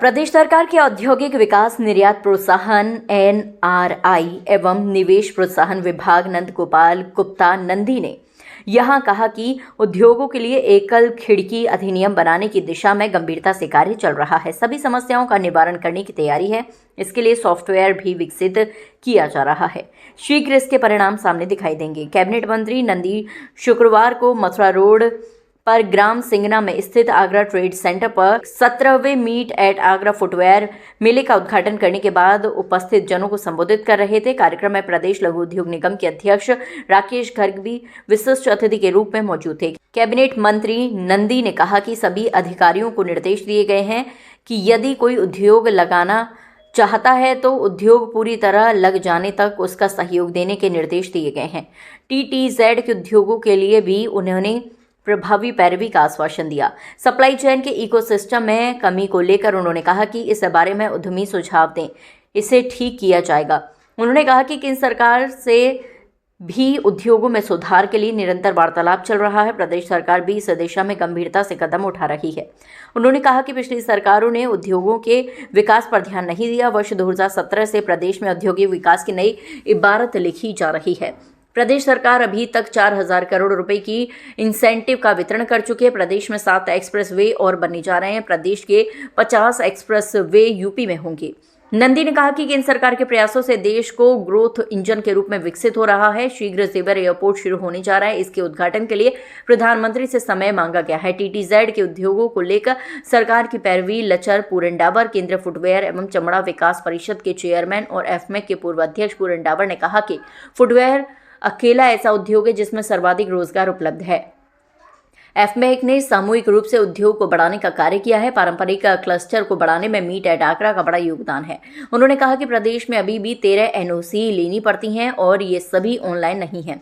प्रदेश सरकार के औद्योगिक विकास निर्यात प्रोत्साहन एनआरआई एवं निवेश प्रोत्साहन विभाग नंद गोपाल गुप्ता नंदी ने यहां कहा कि उद्योगों के लिए एकल खिड़की अधिनियम बनाने की दिशा में गंभीरता से कार्य चल रहा है। सभी समस्याओं का निवारण करने की तैयारी है। इसके लिए सॉफ्टवेयर भी विकसित किया जा रहा है। शीघ्र इसके परिणाम सामने दिखाई देंगे। कैबिनेट मंत्री नंदी शुक्रवार को मथुरा रोड पर ग्राम सिंगना में स्थित आगरा ट्रेड सेंटर पर 17वें मीट एट आगरा फुटवेयर मेले का उद्घाटन करने के बाद उपस्थित जनों को संबोधित कर रहे थे। कार्यक्रम में प्रदेश लघु उद्योग निगम के अध्यक्ष राकेश गर्ग भी विशिष्ट अतिथि के रूप में मौजूद थे। कैबिनेट मंत्री नंदी ने कहा कि सभी अधिकारियों को निर्देश दिए गए हैं कि यदि कोई उद्योग लगाना चाहता है तो उद्योग पूरी तरह लग जाने तक उसका सहयोग देने के निर्देश दिए गए हैं। टीटीजेड के उद्योगों के लिए भी उन्होंने प्रभावी पैरवी का आश्वासन दिया। सप्लाई चेन के इकोसिस्टम में कमी को लेकर उन्होंने कहा कि इस बारे में उद्यमी सुझाव दें, इसे ठीक किया जाएगा। उन्होंने कहा कि केंद्र सरकार से भी उद्योगों में सुधार के लिए निरंतर वार्तालाप चल रहा है। प्रदेश सरकार भी इस दिशा में गंभीरता से कदम उठा रही है। उन्होंने कहा कि पिछली सरकारों ने उद्योगों के विकास पर ध्यान नहीं दिया। वर्ष 2017 से प्रदेश में औद्योगिक विकास की नई इबारत लिखी जा रही है। प्रदेश सरकार अभी तक 4,000 करोड़ रुपए की इंसेंटिव का वितरण कर चुकी है। प्रदेश में 7 एक्सप्रेस वे और बनने जा रहे हैं। प्रदेश के 50 एक्सप्रेस वे यूपी में होंगे। नंदी ने कहा कि केंद्र सरकार के प्रयासों से देश को ग्रोथ इंजन के रूप में विकसित हो रहा है। शीघ्र जेवर एयरपोर्ट शुरू होने जा रहा है। इसके उद्घाटन के लिए प्रधानमंत्री से समय मांगा गया है। टीटीजेड के उद्योगों को लेकर सरकार की पैरवी लचर पूरन डाबर, केंद्रीय फुटवेयर एवं चमड़ा विकास परिषद के चेयरमैन और एफमेक के पूर्व अध्यक्ष पूरन डाबर ने कहा कि फुटवेयर अकेला ऐसा उद्योग है जिसमें सर्वाधिक रोजगार उपलब्ध है। एफमेक ने सामूहिक रूप से उद्योग को बढ़ाने का कार्य किया है। पारंपरिक क्लस्टर को बढ़ाने में मीट एट आगरा का बड़ा योगदान है। उन्होंने कहा कि प्रदेश में अभी भी 13 एनओसी लेनी पड़ती हैं और ये सभी ऑनलाइन नहीं हैं।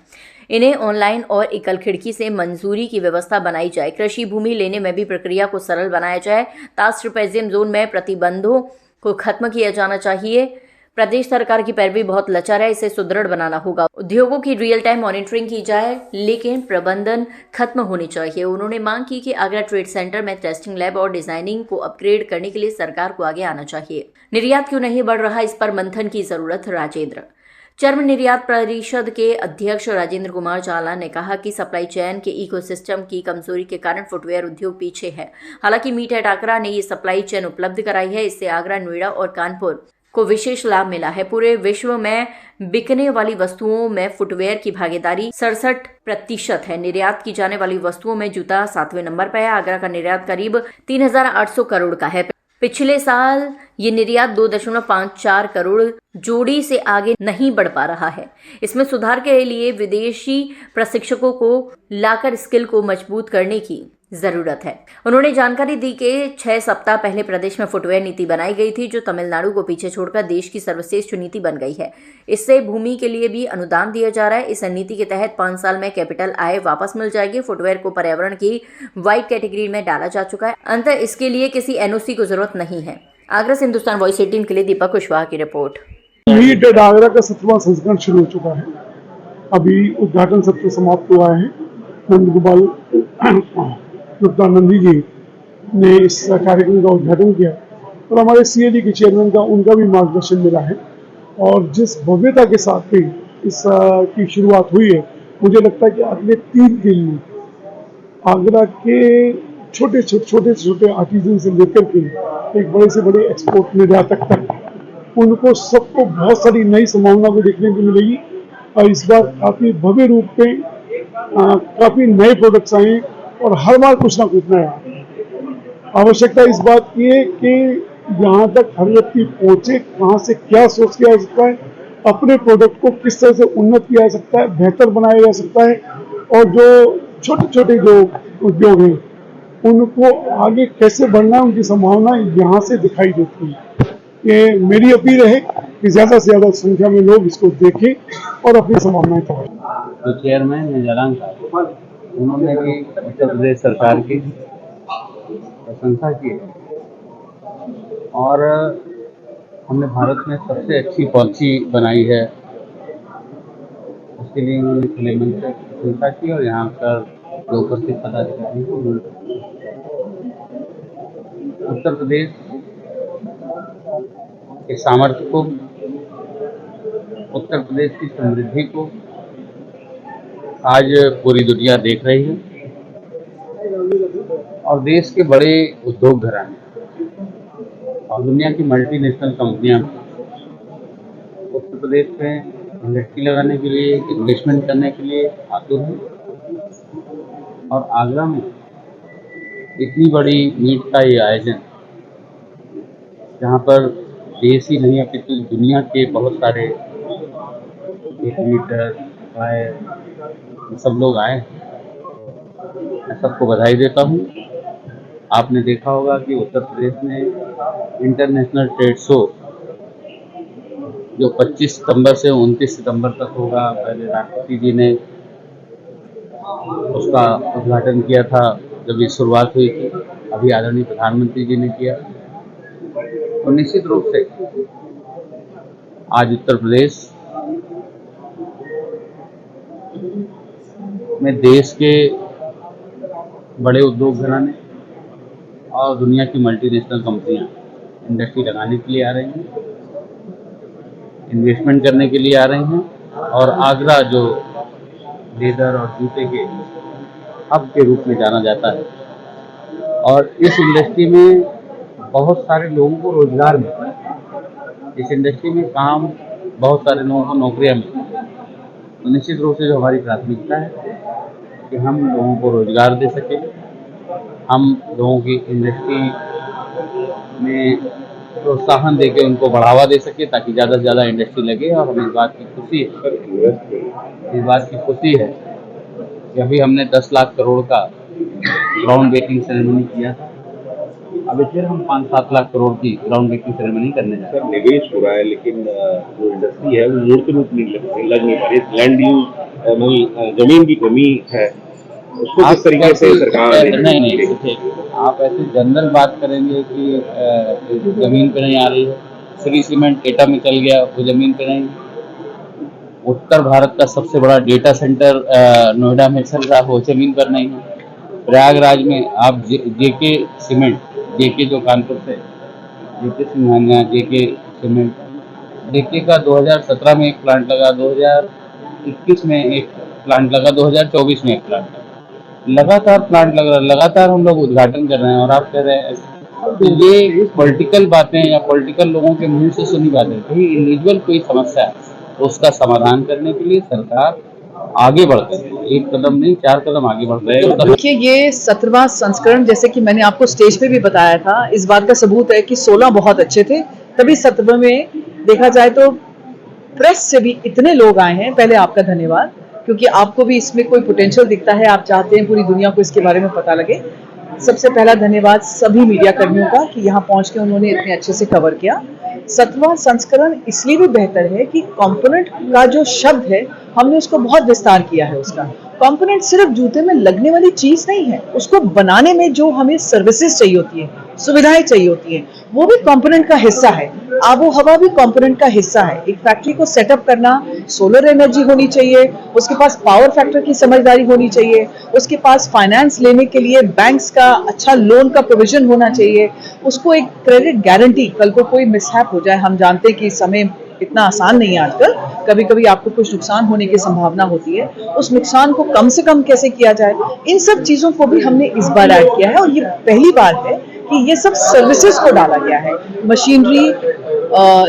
इन्हें ऑनलाइन और एकल खिड़की से मंजूरी की व्यवस्था बनाई जाए। कृषि भूमि लेने में भी प्रक्रिया को सरल बनाया जाए। टास्क ट्रेपेजियम जोन में प्रतिबंधों को खत्म किया जाना चाहिए। प्रदेश सरकार की पैरवी बहुत लचर है, इसे सुदृढ़ बनाना होगा। उद्योगों की रियल टाइम मॉनिटरिंग की जाए, लेकिन प्रबंधन खत्म होनी चाहिए। उन्होंने मांग की कि आगरा ट्रेड सेंटर में टेस्टिंग लैब और डिजाइनिंग को अपग्रेड करने के लिए सरकार को आगे आना चाहिए। निर्यात क्यों नहीं बढ़ रहा, इस पर मंथन की जरूरत। राजेंद्र चर्म निर्यात परिषद के अध्यक्ष राजेंद्र कुमार जाला ने कहा कि सप्लाई चेन के इकोसिस्टम की कमजोरी के कारण फुटवेयर उद्योग पीछे है। हालांकि मीट एट आगरा ने ये सप्लाई चेन उपलब्ध कराई है। इससे आगरा, नोएडा और कानपुर को विशेष लाभ मिला है। पूरे विश्व में बिकने वाली वस्तुओं में फुटवेयर की भागीदारी 67% है। निर्यात की जाने वाली वस्तुओं में जूता 7वें नंबर पर है। आगरा का निर्यात करीब 3,800 करोड़ का है। पिछले साल ये निर्यात 2.54 करोड़ जोड़ी से आगे नहीं बढ़ पा रहा है। इसमें सुधार के लिए विदेशी प्रशिक्षकों को लाकर स्किल को मजबूत करने की जरूरत है। उन्होंने जानकारी दी कि 6 सप्ताह पहले प्रदेश में फुटवेयर नीति बनाई गई थी, जो तमिलनाडु को पीछे छोड़कर देश की सर्वश्रेष्ठ नीति बन गई है। इससे भूमि के लिए भी अनुदान दिया जा रहा है। इस नीति के तहत 5 साल में कैपिटल आय वापस मिल जाएगी। फुटवेयर को पर्यावरण की व्हाइट कैटेगरी में डाला जा चुका है। अंततः इसके लिए किसी एनओसी को जरूरत नहीं है। आगरा से हिंदुस्तान वॉइस 18 के लिए दीपक कुशवाहा की रिपोर्ट। मीट एट आगरा का 7वां संस्करण शुरू हो चुका है। अभी उद्घाटन सत्र समाप्त हुआ है। नंद गोपाल गुप्ता नंदी जी ने इस कार्यक्रम का उद्घाटन किया और हमारे सीएडी के चेयरमैन का उनका भी मार्गदर्शन मिला है। और जिस भव्यता के साथ इस की शुरुआत हुई है, मुझे लगता है कि अगले 3 दिन में आगरा के छोटे आर्टिजन से लेकर के एक बड़े से बड़े एक्सपोर्ट निर्यातक तक उनको सबको बहुत सारी नई संभावना को देखने को मिलेगी। और इस बार काफ़ी भव्य रूप में काफ़ी नए प्रोडक्ट्स आए और हर बार कुछ ना कुछ नया। आवश्यकता इस बात की है कि यहाँ तक हर व्यक्ति पहुँचे, कहाँ से क्या सोच किया जा सकता है, अपने प्रोडक्ट को किस तरह से उन्नत किया जा सकता है, बेहतर बनाया जा सकता है, और जो छोटे जो उद्योग हैं उनको आगे कैसे बढ़ना है, उनकी संभावना यहाँ से दिखाई देती है। ये मेरी अपील है कि ज़्यादा से ज़्यादा संख्या में लोग इसको देखें और अपनी संभावनाएं तलाशें। तो चेयरमैन जलान साहब, उन्होंने भी उत्तर प्रदेश सरकार की प्रशंसा की और हमने भारत में सबसे अच्छी पॉलिसी बनाई है, उसके लिए उन्होंने खुले मन से प्रशंसा की और यहाँ पर जो उपस्थित पदाधिकारी को उत्तर प्रदेश के सामर्थ्य को, उत्तर प्रदेश की समृद्धि को आज पूरी दुनिया देख रही है और देश के बड़े उद्योग घराने और दुनिया की मल्टीनेशनल कंपनियां उत्तर प्रदेश में इंडस्ट्री लगाने के लिए, इन्वेस्टमेंट करने के लिए आतुर हैं। और आगरा में इतनी बड़ी मीट का ये आयोजन, जहाँ पर देश ही नहीं अपितु दुनिया के बहुत सारे मीटर सब लोग आए, मैं सबको बधाई देता हूँ। आपने देखा होगा कि उत्तर प्रदेश में इंटरनेशनल ट्रेड शो जो 25 सितंबर से 29 सितंबर तक होगा, पहले राष्ट्रपति जी ने उसका उद्घाटन किया था जब ये शुरुआत हुई थी, अभी आदरणीय प्रधानमंत्री जी ने किया। तो निश्चित रूप से आज उत्तर प्रदेश में देश के बड़े उद्योग घराने और दुनिया की मल्टीनेशनल कंपनियां इंडस्ट्री लगाने के लिए आ रही हैं, इन्वेस्टमेंट करने के लिए आ रही हैं। और आगरा जो लेदर और जूते के हब के रूप में जाना जाता है, और इस इंडस्ट्री में बहुत सारे लोगों को रोजगार मिलता है, इस इंडस्ट्री में काम बहुत सारे लोगों को नौकरियां मिलती हैं। तो निश्चित रूप से जो हमारी प्राथमिकता है कि हम लोगों को रोजगार दे सकें, हम लोगों की इंडस्ट्री में प्रोत्साहन देके उनको बढ़ावा दे सके ताकि ज़्यादा से ज़्यादा इंडस्ट्री लगे। और हमें इस बात की खुशी है कि अभी हमने 10 लाख करोड़ का ग्राउंड ब्रेकिंग सेरेमनी किया था, अभी फिर हम 5-7 लाख करोड़ की ग्राउंड ब्रेकिंग सेरेमनी करने जा रहे हैं। निवेश हो रहा है, लेकिन जो इंडस्ट्री है वो मूर्त रूप नहीं लग नहीं पा रही। लैंड यूज जमीन की कमी है, उसको किस तरीके से सरकार नहीं देखिए, आप ऐसे जनरल बात करेंगे कि जमीन पे नहीं आ रही है, श्री सीमेंट एटा में चल गया, वो जमीन पे नहीं। उत्तर भारत का सबसे बड़ा डेटा सेंटर नोएडा में चल रहा, वो जमीन पर नहीं है। प्रयागराज में आप जेके सीमेंट, जेके जो कानपुर से, जेके सिंघानिया, जेके सीमेंट, जेके का 2017 में एक प्लांट लगा, 2021 में एक प्लांट लगा, 2024 में एक प्लांट लगा। लगातार प्लांट लग रहा है, लगातार हम लोग उद्घाटन कर रहे हैं। और आप कह रहे हैं तो ये पॉलिटिकल बातें या पॉलिटिकल लोगों के मुंह से सुनी बातें, कहीं इंडिविजुअल कोई समस्या है तो उसका समाधान करने के लिए सरकार आगे बढ़ते हैं, एक कदम नहीं 4 कदम आगे बढ़ रहे हैं। देखिए, ये 17वां संस्करण, जैसे कि मैंने आपको स्टेज पे भी बताया था, इस बात का सबूत है कि 16 बहुत अच्छे थे, तभी 17वें में देखा जाए तो प्रेस से भी इतने लोग आए हैं। पहले आपका धन्यवाद, क्योंकि आपको भी इसमें कोई पोटेंशियल दिखता है, आप चाहते हैं पूरी दुनिया को इसके बारे में पता लगे। सबसे पहला धन्यवाद सभी मीडिया कर्मियों का कि यहाँ पहुँच के उन्होंने इतने अच्छे से कवर किया। 17वां संस्करण इसलिए भी बेहतर है कि कंपोनेंट का जो शब्द है, हमने उसको बहुत विस्तार किया है। उसका कंपोनेंट सिर्फ जूते में लगने वाली चीज नहीं है, उसको बनाने में जो हमें सर्विसेज चाहिए होती है, सुविधाएं चाहिए होती है, वो भी कंपोनेंट का हिस्सा है। आबो हवा भी कंपोनेंट का हिस्सा है। एक फैक्ट्री को सेटअप करना, सोलर एनर्जी होनी चाहिए, उसके पास पावर फैक्टर की समझदारी होनी चाहिए, उसके पास फाइनेंस लेने के लिए बैंक्स का अच्छा लोन का प्रोविजन होना चाहिए, उसको एक क्रेडिट गारंटी, कल को कोई मिसहैप हो जाए, हम जानते हैं कि समय इतना आसान नहीं है आजकल, कभी कभी आपको कुछ नुकसान होने की संभावना होती है, उस नुकसान को कम से कम कैसे किया जाए, इन सब चीजों को भी हमने इस बार ऐड किया है। और ये पहली बार है कि ये सब सर्विसेज को डाला गया है, मशीनरी,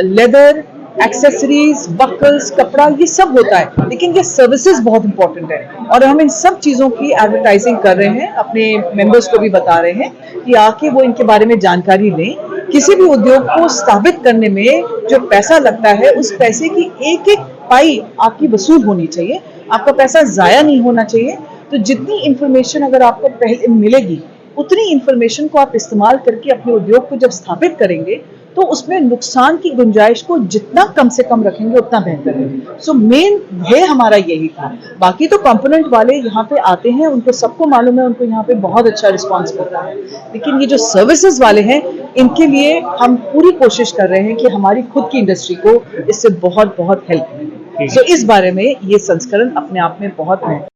लेदर, एक्सेसरीज, बकल्स, कपड़ा, ये सब होता है, लेकिन ये सर्विसेज बहुत इंपॉर्टेंट है। और हम इन सब चीजों की एडवर्टाइजिंग कर रहे हैं, अपने मेंबर्स को भी बता रहे हैं कि आके वो इनके बारे में जानकारी लें। किसी भी उद्योग को स्थापित करने में जो पैसा लगता है, उस पैसे की एक एक पाई आपकी वसूल होनी चाहिए, आपका पैसा जाया नहीं होना चाहिए। तो जितनी इंफॉर्मेशन अगर आपको पहले मिलेगी, उतनी इंफॉर्मेशन को आप इस्तेमाल करके अपने उद्योग को जब स्थापित करेंगे, तो उसमें नुकसान की गुंजाइश को जितना कम से कम रखेंगे उतना बेहतर है। सो मेन ध्येय हमारा यही था। बाकी तो कंपोनेंट वाले यहाँ पे आते हैं, उनको सबको मालूम है, उनको यहाँ पे बहुत अच्छा रिस्पांस मिलता है, लेकिन ये जो सर्विसेज वाले हैं, इनके लिए हम पूरी कोशिश कर रहे हैं कि हमारी खुद की इंडस्ट्री को इससे बहुत बहुत हेल्प मिले। सो इस बारे में ये संस्करण अपने आप में बहुत है।